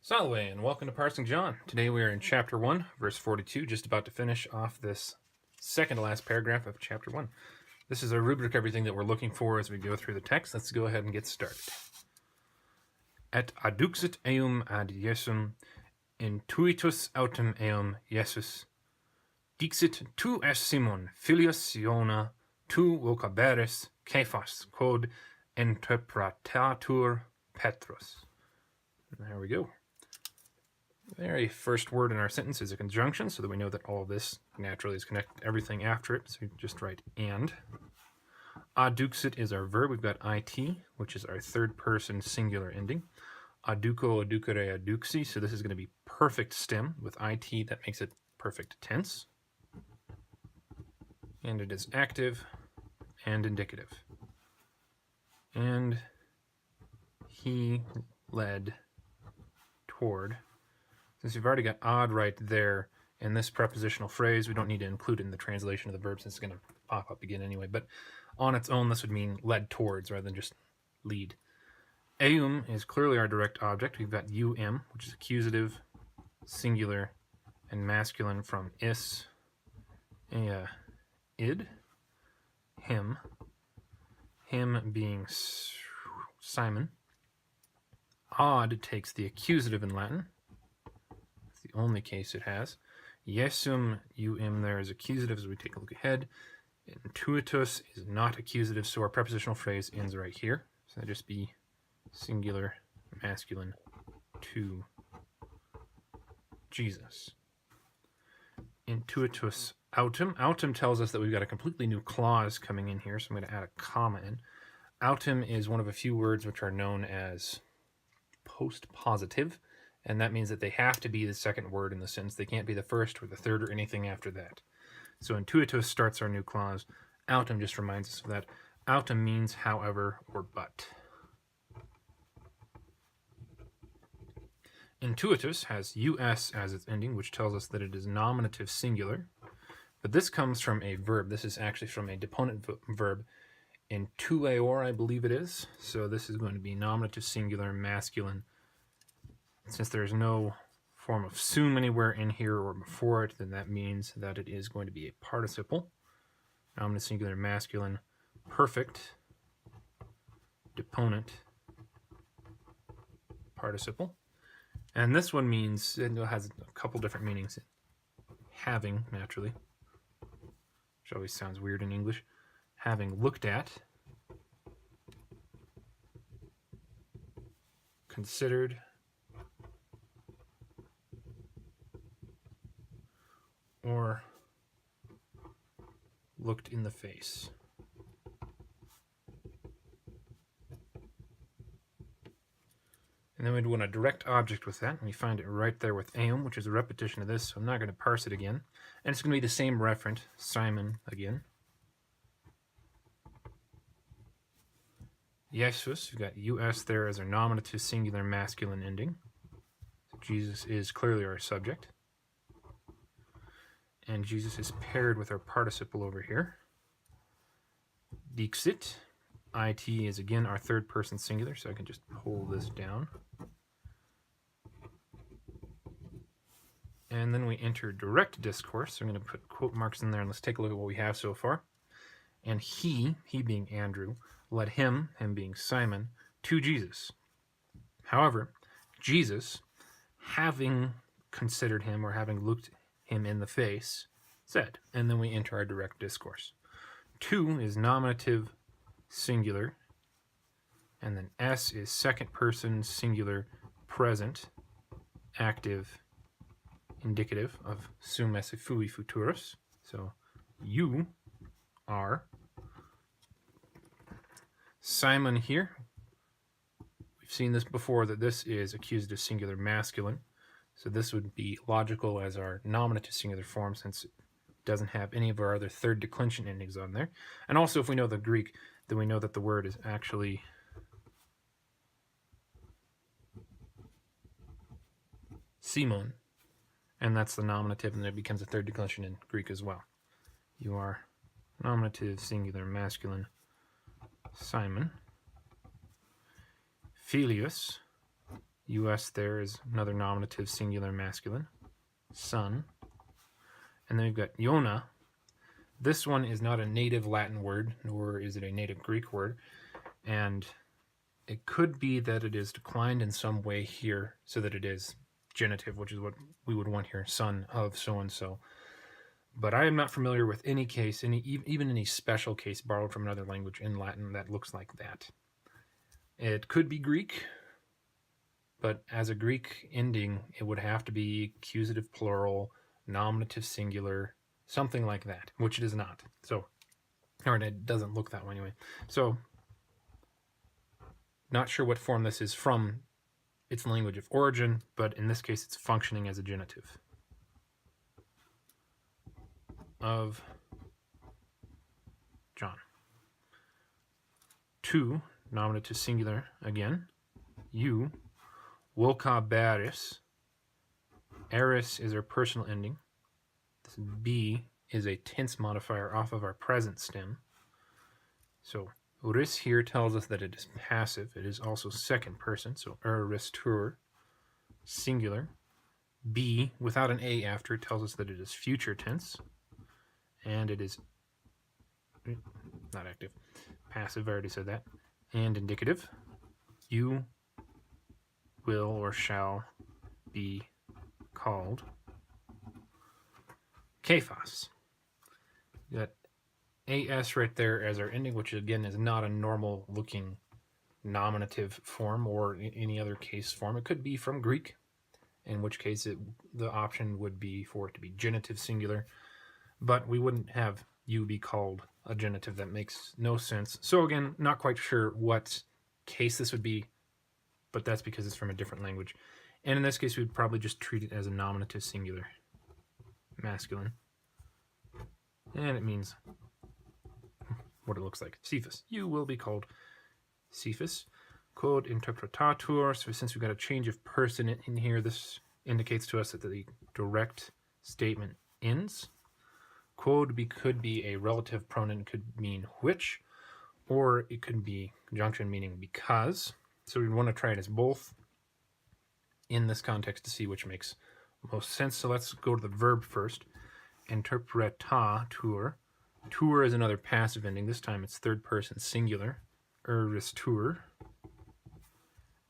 Salve, and welcome to Parsing John. Today we are in chapter 1, verse 42, just about to finish off this second to last paragraph of chapter 1. This is our rubric, everything that we're looking for as we go through the text. Let's go ahead and get started. Et adduxit eum ad Jesum, intuitus autem eum Jesus, dixit tu es Simon, filius Iona, tu vocaberis Cephas, quod interpretatur Petrus. And there we go. The very first word in our sentence is a conjunction, so that we know that all of this naturally is connected to everything after it. So we just write and. Adduxit is our verb. We've got it, which is our third person singular ending. Adduco, adducere, adduxi. So this is going to be perfect stem. With it, that makes it perfect tense. And it is active and indicative. And he led toward. Since we've already got odd right there in this prepositional phrase, we don't need to include it in the translation of the verb since it's going to pop up again anyway. But on its own, this would mean led towards rather than just lead. Eum is clearly our direct object. We've got which is accusative, singular, and masculine from is, id, him being Simon. Ad takes the accusative in Latin. The only case it has. Jesum, there is accusative as we take a look ahead. Intuitus is not accusative, so our prepositional phrase ends right here. So that'd just be singular, masculine, to Jesus. Intuitus autem. Autem tells us that we've got a completely new clause coming in here, so I'm going to add a comma in. Autem is one of a few words which are known as post-positive. And that means that they have to be the second word in the sentence. They can't be the first or the third or anything after that. So intuitus starts our new clause. Autem just reminds us of that. Autem means however or but. Intuitus has us as its ending, which tells us that it is nominative singular. But this comes from a verb. This is actually from a deponent verb. Intueor, I believe it is. So this is going to be nominative singular, masculine. Since there's no form of sum anywhere in here or before it, then that means that it is going to be a participle. Nominative singular, masculine, perfect, deponent, participle. And this one means, it has a couple different meanings. Having, naturally, which always sounds weird in English. Having looked at, considered, or looked in the face. And then we'd want a direct object with that, and we find it right there with eum, which is a repetition of this, so I'm not going to parse it again. And it's going to be the same referent, Simon again. Jesus, you've got us there as our nominative singular masculine ending. So Jesus is clearly our subject. And Jesus is paired with our participle over here. Dixit. It is again our third person singular, so I can just pull this down. And then we enter direct discourse. So I'm going to put quote marks in there, and let's take a look at what we have so far. And he being Andrew, led him being Simon, to Jesus. However, Jesus, having considered him or having looked him in the face, said. And then we enter our direct discourse. To is nominative singular, and then s is second person singular present, active, indicative of sum esse fui futurus. So you are Simon here. We've seen this before, that this is accusative singular masculine. So this would be logical as our nominative singular form, since it doesn't have any of our other third declension endings on there. And also, if we know the Greek, then we know that the word is actually Simon, and that's the nominative, and it becomes a third declension in Greek as well. You are nominative singular masculine Simon, filius US there is another nominative singular masculine. Son. And then we've got Iona. This one is not a native Latin word, nor is it a native Greek word. And it could be that it is declined in some way here so that it is genitive, which is what we would want here, son of so-and-so. But I am not familiar with any case, even any special case borrowed from another language in Latin that looks like that. It could be Greek, but as a Greek ending, it would have to be accusative plural, nominative singular, something like that, which it is not. So, or it doesn't look that way anyway. So, not sure what form this is from its language of origin, but in this case, it's functioning as a genitive. Of John. 2, nominative singular again. You, vocabaris. Eris is our personal ending. This B is a tense modifier off of our present stem. So ris here tells us that it is passive. It is also second person, so eristur, singular. B, without an A after, tells us that it is future tense. And it is not active. Passive, I already said that. And indicative. You will or shall be called Kephas. You got AS right there as our ending, which again is not a normal looking nominative form or any other case form. It could be from Greek, in which case the option would be for it to be genitive singular, but we wouldn't have you be called a genitive. That makes no sense. So again, not quite sure what case this would be, but that's because it's from a different language. And in this case, we'd probably just treat it as a nominative singular masculine. And it means what it looks like. Cephas. You will be called Cephas. Quod interpretatur. So since we've got a change of person in here, this indicates to us that the direct statement ends. Quod could be a relative pronoun, could mean which, or it could be conjunction meaning because. So we want to try it as both in this context to see which makes most sense. So let's go to the verb first. Interpretatur. Tur is another passive ending. This time it's third person singular. Eristur.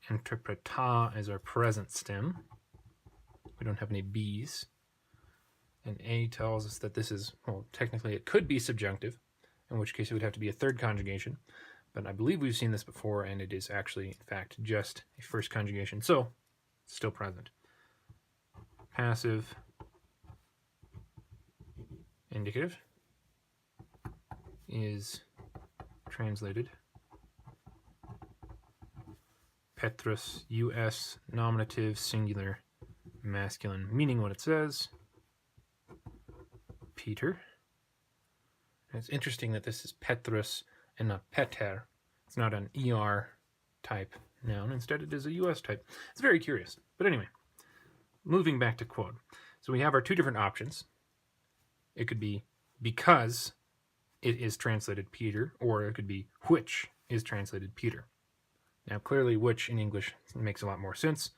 Interpreta is our present stem. We don't have any B's. And A tells us that this is, well, technically it could be subjunctive, in which case it would have to be a third conjugation. But I believe we've seen this before, and it is actually, in fact, just a first conjugation. So, still present. Passive. Indicative is translated Petrus, US, nominative, singular, masculine, meaning what it says. Peter. And it's interesting that this is Petrus and not Peter. It's not an ER type noun. Instead, it is a US type. It's very curious. But anyway, moving back to quod. So we have our two different options. It could be because it is translated Peter, or it could be which is translated Peter. Now, clearly, which in English makes a lot more sense.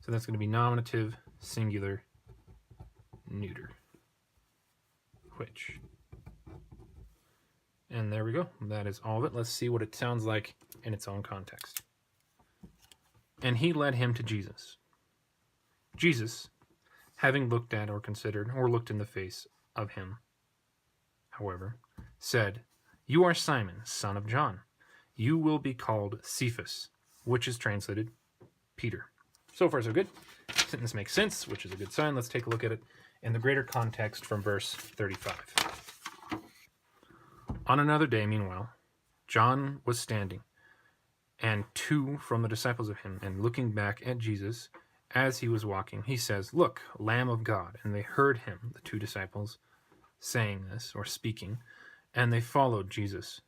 So that's going to be nominative, singular, neuter. Which. And there we go. That is all of it. Let's see what it sounds like in its own context. And he led him to Jesus. Jesus, having looked at or considered or looked in the face of him, however, said, "You are Simon, son of John. You will be called Cephas," which is translated Peter. So far, so good. Sentence makes sense, which is a good sign. Let's take a look at it in the greater context from verse 35. On another day, meanwhile, John was standing, and two from the disciples of him, and looking back at Jesus as he was walking, he says, "Look, Lamb of God." And they heard him, the two disciples, saying this, or speaking, and they followed Jesus.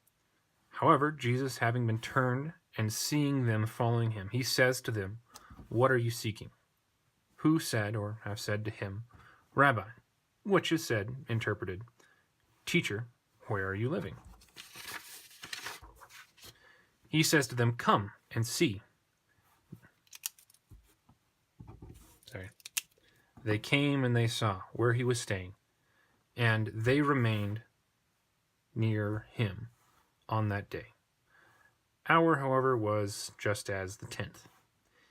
However, Jesus, having been turned and seeing them following him, he says to them, "What are you seeking?" Who said, or have said to him, "Rabbi," which is said, interpreted, "Teacher, where are you living?" He says to them, "Come and see." They came and they saw where he was staying, and they remained near him on that day. Hour, however, was just as the 10th.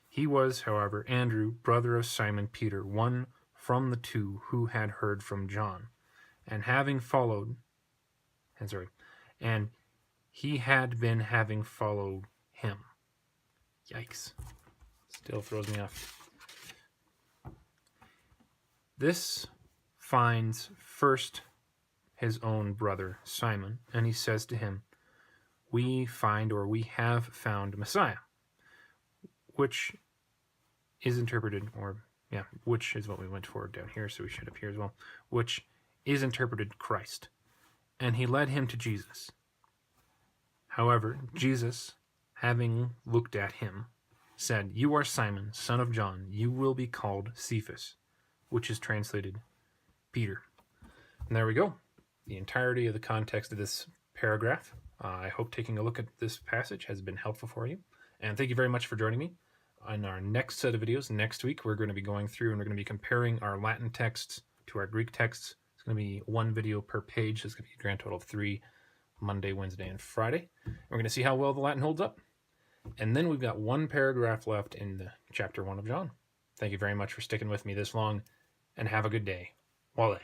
He was, however, Andrew, brother of Simon Peter, one from the two who had heard from John, and he had been having followed him. Yikes. Still throws me off. This finds first his own brother Simon, and he says to him, we have found Messiah, which is interpreted, which is what we went for down here, so we should up here as well, which is interpreted Christ. And he led him to Jesus. However, Jesus, having looked at him, said, you are Simon, son of John. You will be called Cephas, which is translated Peter. And there we go. The entirety of the context of this paragraph. I hope taking a look at this passage has been helpful for you. And thank you very much for joining me. On our next set of videos, next week, we're going to be going through and we're going to be comparing our Latin texts to our Greek texts. It's going to be one video per page. It's going to be a grand total of 3, Monday, Wednesday, and Friday. And we're going to see how well the Latin holds up. And then we've got one paragraph left in the chapter 1 of John. Thank you very much for sticking with me this long, and have a good day. Wale.